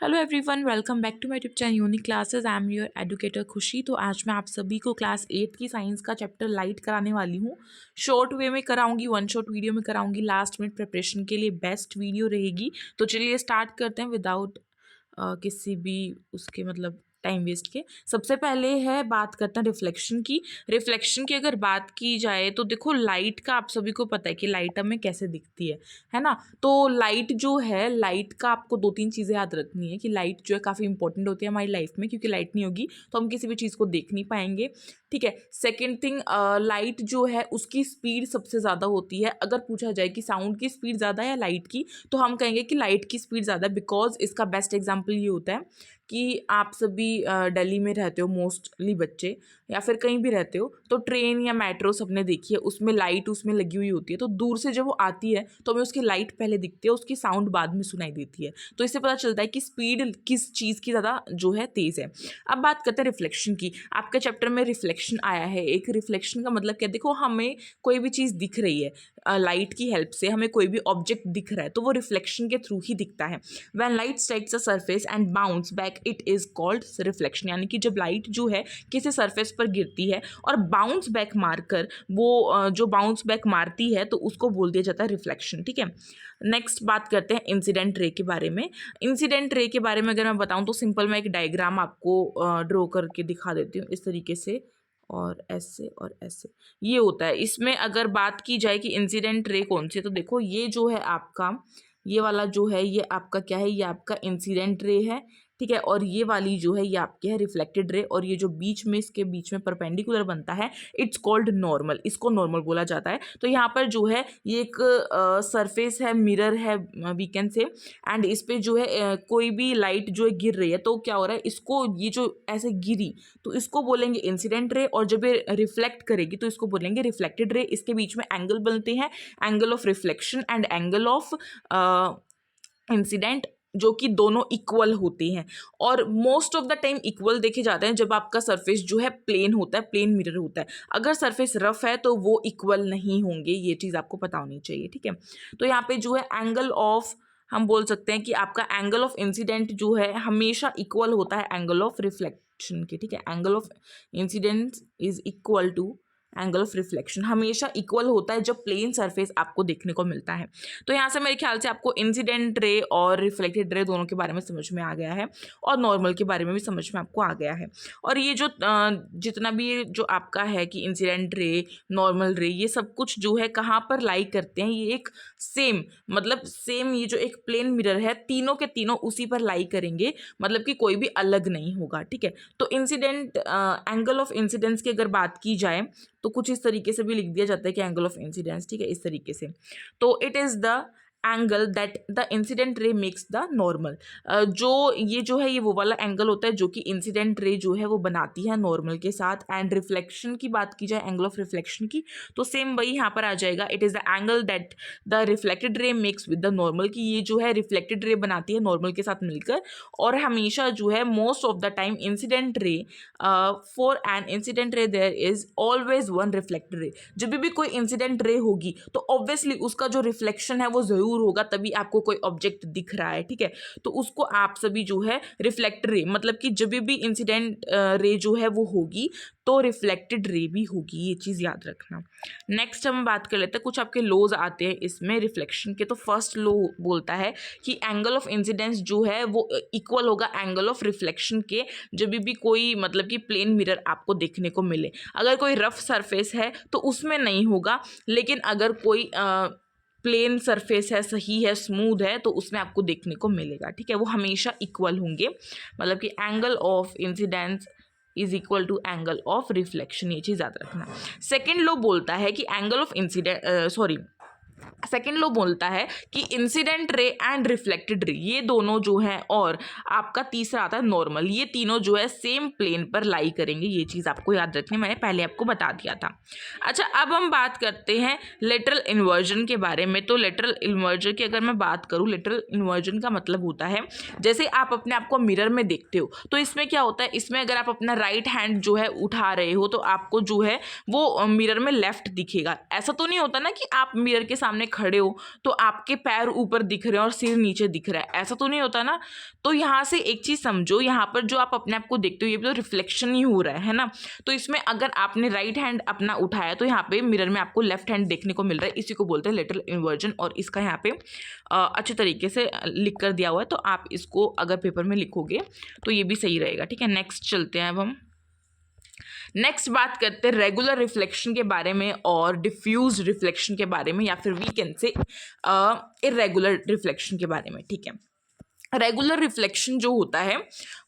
Hello everyone, welcome back to my YouTube channel unique classes. I am your educator Khushi. तो आज मैं आप सभी को क्लास 8 की साइंस का चैप्टर लाइट कराने वाली हूँ। शॉर्ट वे में कराऊंगी, वन शॉट वीडियो में कराऊंगी। लास्ट मिनट प्रिपरेशन के लिए बेस्ट वीडियो रहेगी। तो चलिए स्टार्ट करते हैं विदाउट किसी भी उसके मतलब टाइम वेस्ट के। सबसे पहले है बात करते हैं रिफ्लेक्शन की। रिफ्लेक्शन की अगर बात की जाए तो देखो, लाइट का आप सभी को पता है कि लाइट हमें कैसे दिखती है ना। तो लाइट जो है, लाइट का आपको दो तीन चीज़ें याद रखनी है कि लाइट जो है काफ़ी इंपॉर्टेंट होती है हमारी लाइफ में, क्योंकि लाइट नहीं होगी तो हम किसी भी चीज़ को देख नहीं पाएंगे। ठीक है। सेकेंड थिंग, लाइट जो है उसकी स्पीड सबसे ज़्यादा होती है। अगर पूछा जाए कि साउंड की स्पीड ज़्यादा है या लाइट की, तो हम कहेंगे कि लाइट की स्पीड ज़्यादा है। बिकॉज इसका बेस्ट एग्जाम्पल ये होता है कि आप सभी दिल्ली में रहते हो, मोस्टली बच्चे, या फिर कहीं भी रहते हो, तो ट्रेन या मेट्रो सबने देखी है, उसमें लाइट उसमें लगी हुई होती है। तो दूर से जब वो आती है तो हमें उसकी लाइट पहले दिखती है, उसकी साउंड बाद में सुनाई देती है। तो इससे पता चलता है कि स्पीड किस चीज़ की ज़्यादा जो है तेज़ है। अब बात करते हैं रिफ्लेक्शन की। आपके चैप्टर में रिफ्लेक्शन आया है। एक रिफ्लेक्शन का मतलब क्या, देखो हमें कोई भी चीज़ दिख रही है, लाइट की हेल्प से हमें कोई भी ऑब्जेक्ट दिख रहा है तो वो रिफ्लेक्शन के थ्रू ही दिखता है। When light strikes a surface and bounce back it is called reflection. यानी कि जब लाइट जो है किसी सरफेस पर गिरती है और बाउंस बैक मारकर वो जो बाउंस बैक मारती है तो उसको बोल दिया जाता है रिफ्लेक्शन। ठीक है। नेक्स्ट बात करते हैं इंसिडेंट रे के बारे में। इंसिडेंट रे के बारे में अगर मैं बताऊं तो सिंपल मैं एक डायग्राम आपको ड्रॉ करके दिखा देती हूँ इस तरीके से, और ऐसे ये होता है। इसमें अगर बात की जाए कि इंसिडेंट रे कौन सी है, तो देखो ये जो है आपका, ये वाला जो है ये आपका क्या है, ये आपका इंसिडेंट रे है। ठीक है। और ये वाली जो है ये आपकी है रिफ्लेक्टेड रे, और ये जो बीच में इसके बीच में परपेंडिकुलर बनता है इट्स कॉल्ड नॉर्मल। इसको नॉर्मल बोला जाता है। तो यहाँ पर जो है ये एक सरफेस है, मिरर है वी कैन से, एंड इस पे जो है कोई भी लाइट जो है गिर रही है तो क्या हो रहा है, इसको ये जो ऐसे गिरी तो इसको बोलेंगे इंसिडेंट रे, और जब ये रिफ्लेक्ट करेगी तो इसको बोलेंगे रिफ्लेक्टेड रे। इसके बीच में एंगल बनते हैं, angle of reflection and angle of incident, जो कि दोनों इक्वल होते हैं। और most of the time equal देखे जाते हैं जब आपका सरफेस जो है प्लेन होता है, प्लेन मिरर होता है। अगर सरफेस रफ है तो वो इक्वल नहीं होंगे, ये चीज़ आपको पता होनी चाहिए। ठीक है। तो यहाँ पे जो है एंगल ऑफ, हम बोल सकते हैं कि आपका एंगल ऑफ इंसिडेंट जो है हमेशा इक्वल होता है एंगल ऑफ रिफ्लेक्शन के। ठीक है। Angle of incident is equal to angle of reflection, हमेशा इक्वल होता है जब प्लेन सरफेस आपको देखने को मिलता है। तो यहाँ से मेरे ख्याल से आपको इंसिडेंट रे और रिफ्लेक्टेड रे दोनों के बारे में समझ में आ गया है, और नॉर्मल के बारे में भी समझ में आपको आ गया है। और ये जो जितना भी जो आपका है कि इंसिडेंट रे, नॉर्मल रे, ये सब कुछ जो है कहाँ पर लाई करते हैं, ये एक सेम मतलब सेम, ये जो एक प्लेन मिरर है तीनों के तीनों उसी पर लाई करेंगे, मतलब कि कोई भी अलग नहीं होगा। ठीक है। तो इंसिडेंट एंगल ऑफ इंसिडेंस की अगर बात की जाए तो कुछ इस तरीके से भी लिख दिया जाता है कि एंगल ऑफ इंसिडेंस। ठीक है, इस तरीके से। तो it is the angle that the incident ray makes the normal. जो ये जो है ये वो वाला एंगल होता है जो कि इंसिडेंट रे जो है वो बनाती है नॉर्मल के साथ। एंड रिफ्लेक्शन की बात की जाए, एंगल ऑफ रिफ्लेक्शन की, तो सेम वही यहाँ पर आ जाएगा। It is the angle that the reflected ray makes with the normal, की ये जो है रिफ्लेक्टेड रे बनाती है नॉर्मल के साथ मिलकर। और हमेशा जो है most of the time incident ray, for an incident ray there is always one reflected ray. जब भी कोई इंसिडेंट रे होगी तो ऑब्वियसली उसका जो रिफ्लेक्शन है वो जरूर होगा, तभी आपको कोई ऑब्जेक्ट दिख रहा है। ठीक है। तो उसको आप सभी जो है रिफ्लेक्टेड रे, मतलब कि जब भी इंसिडेंट रे जो है वो होगी तो रिफ्लेक्टेड रे भी होगी, ये चीज़ याद रखना। नेक्स्ट हम बात कर लेते हैं, कुछ आपके लॉज आते हैं इसमें रिफ्लेक्शन के। तो फर्स्ट लॉ बोलता है कि एंगल ऑफ इंसिडेंस जो है वो इक्वल होगा एंगल ऑफ रिफ्लेक्शन के, जब भी कोई मतलब कि प्लेन मिरर आपको देखने को मिले। अगर कोई रफ सरफेस है तो उसमें नहीं होगा, लेकिन अगर कोई प्लेन सरफेस है, सही है, स्मूथ है, तो उसमें आपको देखने को मिलेगा। ठीक है। वो हमेशा इक्वल होंगे, मतलब कि angle of incidence is equal to angle of reflection, ये चीज़ याद रखना। सेकेंड लॉ बोलता है कि एंगल ऑफ सेकेंड लॉ बोलता है कि incident ray and reflected ray ये दोनों जो हैं, और आपका तीसरा आता है नॉर्मल, ये तीनों जो है सेम प्लेन पर लाई करेंगे। ये चीज़ आपको याद रखनी, मैंने पहले आपको बता दिया था। अच्छा, अब हम बात करते हैं लेटरल इन्वर्जन के बारे में। तो लेटरल इन्वर्जन की अगर मैं बात करूँ, लेटरल इन्वर्जन का मतलब होता है जैसे आप अपने आप को मिरर में देखते हो, तो इसमें क्या होता है, इसमें अगर आप अपना राइट हैंड जो है उठा रहे हो तो आपको जो है वो मिरर में लेफ्ट दिखेगा। ऐसा तो नहीं होता ना कि आप मिरर के सामने सामने खड़े हो तो आपके पैर ऊपर दिख रहे हैं और सिर नीचे दिख रहा है, ऐसा तो नहीं होता ना। तो यहाँ से एक चीज़ समझो, यहाँ पर जो आप अपने आप को देखते हो ये भी तो रिफ्लेक्शन ही हो रहा है ना। तो इसमें अगर आपने राइट हैंड अपना उठाया तो यहाँ पे मिरर में आपको लेफ्ट हैंड देखने को मिल रहा है, इसी को बोलते हैं लेटरल इन्वर्जन। और इसका यहाँ पे अच्छे तरीके से लिख कर दिया हुआ है, तो आप इसको अगर पेपर में लिखोगे तो ये भी सही रहेगा, ठीक है। नेक्स्ट चलते हैं अब हम। नेक्स्ट बात करते हैं रेगुलर रिफ्लेक्शन के बारे में और डिफ्यूज रिफ्लेक्शन के बारे में, या फिर we can say irregular reflection के बारे में, ठीक है। रेगुलर रिफ्लेक्शन जो होता है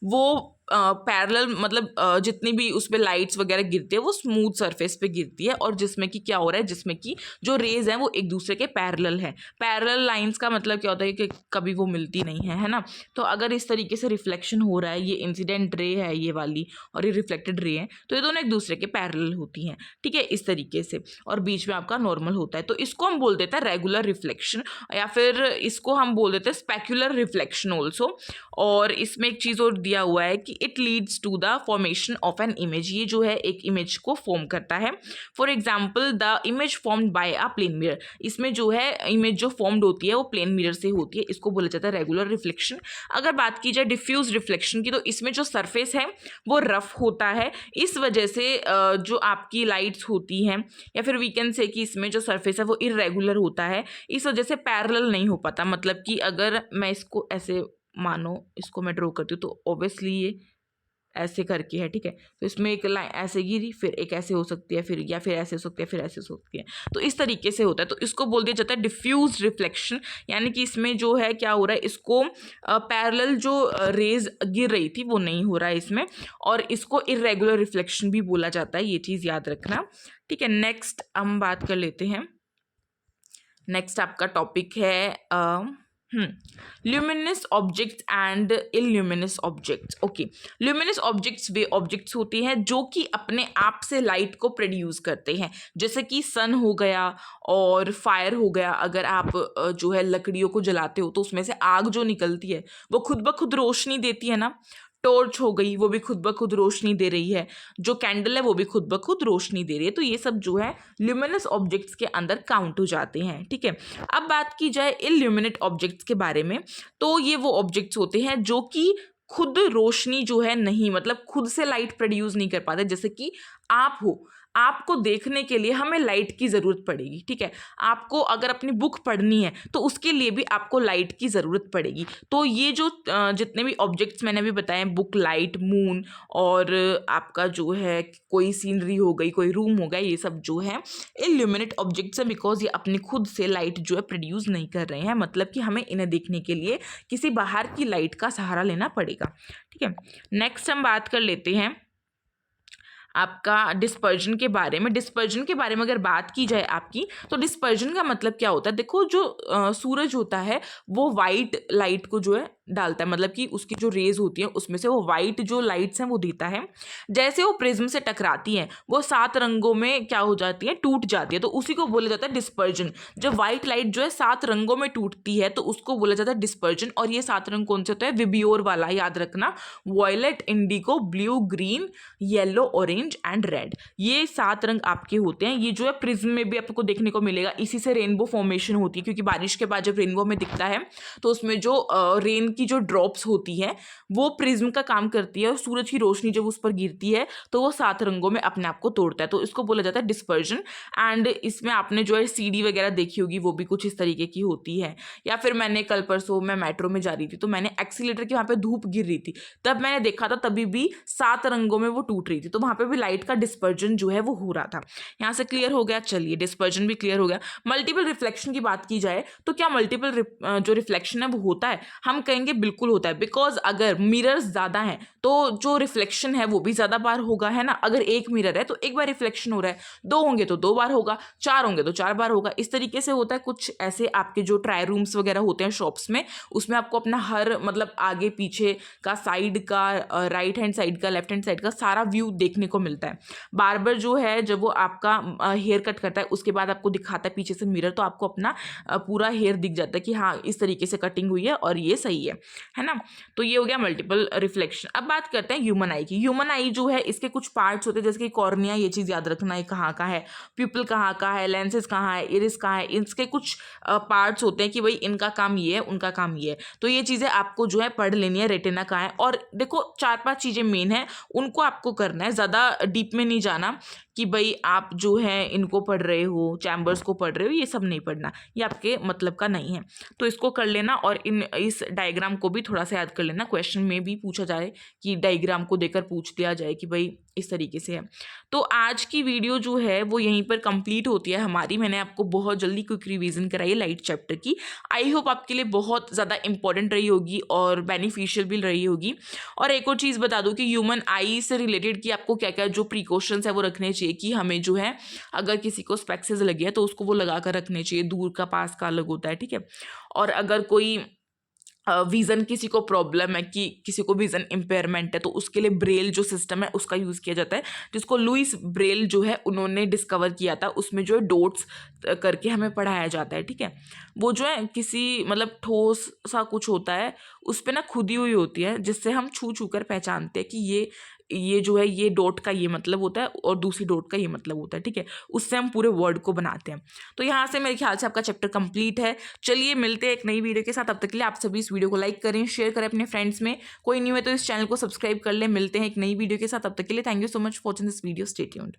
वो पैरेलल मतलब जितनी भी उस पर लाइट्स वगैरह गिरती है वो स्मूथ सरफेस पे गिरती है, और जिसमें कि क्या हो रहा है, जिसमें कि जो रेज हैं वो एक दूसरे के पैरेलल है। पैरेलल लाइंस का मतलब क्या होता है कि कभी वो मिलती नहीं है ना। तो अगर इस तरीके से रिफ्लेक्शन हो रहा है, ये इंसिडेंट रे है ये वाली और ये रिफ्लेक्टेड रे है, तो ये दोनों एक दूसरे के पैरेलल होती हैं, ठीक है, इस तरीके से, और बीच में आपका नॉर्मल होता है। तो इसको हम बोल देते हैं रेगुलर रिफ्लेक्शन, या फिर इसको हम बोल देते हैं स्पेक्युलर रिफ्लेक्शन ऑल्सो। और इसमें एक चीज़ और दिया हुआ है कि it leads to the formation of an image, ये जो है एक इमेज को फॉर्म करता है। For example the image formed by a plane mirror, इसमें जो है इमेज जो फॉर्म्ड होती है वो प्लेन मिरर से होती है, इसको बोला जाता है रेगुलर रिफ्लेक्शन। अगर बात की जाए डिफ्यूज रिफ्लेक्शन की, तो इसमें जो सरफेस है वो रफ होता है, इस वजह से जो आपकी लाइट्स होती हैं, या फिर वी कैन से कि इसमें जो सरफेस है वो इरेगुलर होता है, इस वजह से पैरेलल नहीं हो पाता। मतलब कि अगर मैं इसको ऐसे मानो, इसको मैं ड्रॉ करती हूँ तो ऑब्वियसली ये ऐसे करके है, ठीक है। तो इसमें एक लाइन ऐसे गिरी, फिर एक ऐसे हो सकती है, फिर या फिर ऐसे हो सकती है, फिर ऐसे हो सकती है, तो इस तरीके से होता है। तो इसको बोल दिया जाता है डिफ्यूज रिफ्लेक्शन, यानी कि इसमें जो है क्या हो रहा है, इसको पैरेलल जो रेज गिर रही थी वो नहीं हो रहा है इसमें, और इसको इरेगुलर रिफ्लेक्शन भी बोला जाता है, ये चीज़ याद रखना, ठीक है। नेक्स्ट हम बात कर लेते हैं। नेक्स्ट आपका टॉपिक है luminous objects and illuminous objects. Okay, luminous objects वे ऑब्जेक्ट्स होती हैं जो कि अपने आप से लाइट को प्रोड्यूस करते हैं, जैसे कि सन हो गया और फायर हो गया। अगर आप जो है लकड़ियों को जलाते हो तो उसमें से आग जो निकलती है वो खुद ब खुद रोशनी देती है ना। टॉर्च हो गई, वो भी खुद ब खुद रोशनी दे रही है, जो कैंडल है वो भी खुद ब खुद रोशनी दे रही है। तो ये सब जो है ल्यूमिनस ऑब्जेक्ट्स के अंदर काउंट हो जाते हैं, ठीक है। अब बात की जाए इल्यूमिनेट ऑब्जेक्ट्स के बारे में, तो ये वो ऑब्जेक्ट्स होते हैं जो कि खुद रोशनी जो है नहीं, मतलब खुद से लाइट प्रोड्यूस नहीं कर पाते। जैसे कि आप हो, आपको देखने के लिए हमें लाइट की ज़रूरत पड़ेगी, ठीक है। आपको अगर अपनी बुक पढ़नी है तो उसके लिए भी आपको लाइट की ज़रूरत पड़ेगी। तो ये जो जितने भी ऑब्जेक्ट्स मैंने अभी बताए, बुक, लाइट, मून, और आपका जो है कोई सीनरी हो गई, कोई रूम हो गया, ये सब जो है इल्यूमिनेट ऑब्जेक्ट्स है, बिकॉज ये अपनी खुद से लाइट जो है प्रोड्यूस नहीं कर रहे हैं, मतलब कि हमें इन्हें देखने के लिए किसी बाहर की लाइट का सहारा लेना पड़ेगा, ठीक है। नेक्स्ट हम बात कर लेते हैं आपका डिस्पर्जन के बारे में। डिस्पर्जन के बारे में अगर बात की जाए आपकी, तो डिस्पर्जन का मतलब क्या होता है, देखो जो सूरज होता है वो वाइट लाइट को जो है डालता है, मतलब कि उसकी जो रेज होती है उसमें से वो वाइट जो लाइट्स हैं वो देता है। जैसे वो प्रिज्म से टकराती हैं वो 7 रंगों में क्या हो जाती है, टूट जाती है, तो उसी को बोला जाता है डिस्पर्जन। जब वाइट लाइट जो है 7 रंगों में टूटती है तो उसको बोला जाता है डिस्पर्जन। और ये 7 रंग कौन से होते हैं, विबियोर वाला, याद रखना, violet, indigo, blue, green, yellow, orange and red, ये 7 रंग आपके होते हैं। ये जो है प्रिज्म में भी आपको देखने को मिलेगा, इसी से रेनबो फॉर्मेशन होती है, क्योंकि बारिश के बाद जब रेनबो में दिखता है तो उसमें जो रेन की जो ड्रॉप्स होती है वो प्रिज्म का काम करती है, और सूरज की रोशनी जब उस पर गिरती है तो वो 7 रंगों में अपने आप को तोड़ता है, तो इसको बोला जाता है डिस्पर्जन। एंड इसमें आपने जो है सीडी वगैरह देखी होगी, वो भी कुछ इस तरीके की होती है। या फिर मैंने कल परसों मैं मेट्रो में जा रही थी तो मैंने एक्सीलेटर के वहाँ पे धूप गिर रही थी, तब मैंने देखा था, तभी भी 7 रंगों में वो टूट रही थी, तो वहाँ पे भी लाइट का डिस्पर्जन जो है वो हो रहा था। यहाँ से क्लियर हो गया, चलिए डिस्पर्जन भी क्लियर हो गया। मल्टीपल रिफ्लेक्शन की बात की जाए तो क्या मल्टीपल जो रिफ्लेक्शन है वो होता है, हम कहेंगे बिल्कुल होता है, बिकॉज अगर मिरर्स ज़्यादा हैं तो जो रिफ्लेक्शन है वो भी ज़्यादा बार होगा, है ना। अगर एक मिरर है तो एक बार रिफ्लेक्शन हो रहा है, 2 होंगे तो 2 बार होगा, 4 होंगे तो 4 बार होगा, इस तरीके से होता है। कुछ ऐसे आपके जो ट्राई रूम्स वगैरह होते हैं शॉप्स में, उसमें आपको अपना हर मतलब आगे पीछे का, साइड का, राइट हैंड साइड का, लेफ्ट हैंड साइड का सारा व्यू देखने को मिलता है। बार्बर जो है जब वो आपका हेयर कट करता है उसके बाद आपको दिखाता है पीछे से मिरर, तो आपको अपना पूरा हेयर दिख जाता है कि हाँ इस तरीके से कटिंग हुई है और ये सही है। है ना। तो ये हो गया मल्टीपल रिफ्लेक्शन। अब बात करते हैं ह्यूमन आई की। ह्यूमन आई जो है इसके कुछ पार्ट्स होते हैं, जैसे कि कॉर्निया, ये चीज़ याद रखना है कहाँ का है, प्यूपिल कहाँ का है, लेंसेज कहाँ है, इरिस कहाँ है, इसके कुछ पार्ट्स होते हैं कि भाई इनका काम ये है, उनका काम ये है। तो ये चीज़ें आपको जो है पढ़ लेनी है, रेटिना कहाँ है। और देखो 4-5 चीज़ें मेन है, उनको आपको करना है, ज़्यादा डीप में नहीं जाना कि भाई आप जो है इनको पढ़ रहे हो, चैम्बर्स को पढ़ रहे हो, ये सब नहीं पढ़ना, ये आपके मतलब का नहीं है। तो इसको कर लेना और इस डायग्राम को भी थोड़ा सा याद कर लेना। क्वेश्चन में भी पूछा जाए कि डायग्राम को देकर पूछ लिया जाए कि भाई इस तरीके से है। तो आज की वीडियो जो है वो यहीं पर कंप्लीट होती है हमारी। मैंने आपको बहुत जल्दी क्विक रिवीजन कराई है लाइट चैप्टर की। आई होप आपके लिए बहुत ज़्यादा इंपॉर्टेंट रही होगी और बेनिफिशियल भी रही होगी। और एक और चीज़ बता दूं कि ह्यूमन आई से रिलेटेड कि आपको क्या क्या जो प्रिकॉशंस है वो रखने चाहिए, कि हमें जो है अगर किसी को स्पेक्सेस लगे हैं तो उसको वो लगा कर रखने चाहिए, दूर का पास का अलग होता है, ठीक है। और अगर कोई विज़न किसी को प्रॉब्लम है, कि किसी को विज़न इम्पेयरमेंट है, तो उसके लिए ब्रेल जो सिस्टम है उसका यूज़ किया जाता है, जिसको लुइस ब्रेल जो है उन्होंने डिस्कवर किया था। उसमें जो है डॉट्स करके हमें पढ़ाया जाता है, ठीक है। वो जो है किसी मतलब ठोस सा कुछ होता है, उस पर ना खुदी हुई होती है, जिससे हम छू छू कर पहचानते हैं कि ये जो है ये डॉट का ये मतलब होता है और दूसरी डॉट का ये मतलब होता है, ठीक है। उससे हम पूरे वर्ड को बनाते हैं। तो यहाँ से मेरे ख्याल से आपका चैप्टर कंप्लीट है। चलिए मिलते हैं एक नई वीडियो के साथ। तब तक के लिए आप सभी इस वीडियो को लाइक करें, शेयर करें अपने फ्रेंड्स में। कोई न्यू है तो इस चैनल को सब्सक्राइब कर लें। मिलते हैं एक नई वीडियो के साथ। तब तक के लिए thank you so much for watching this video. Stay tuned.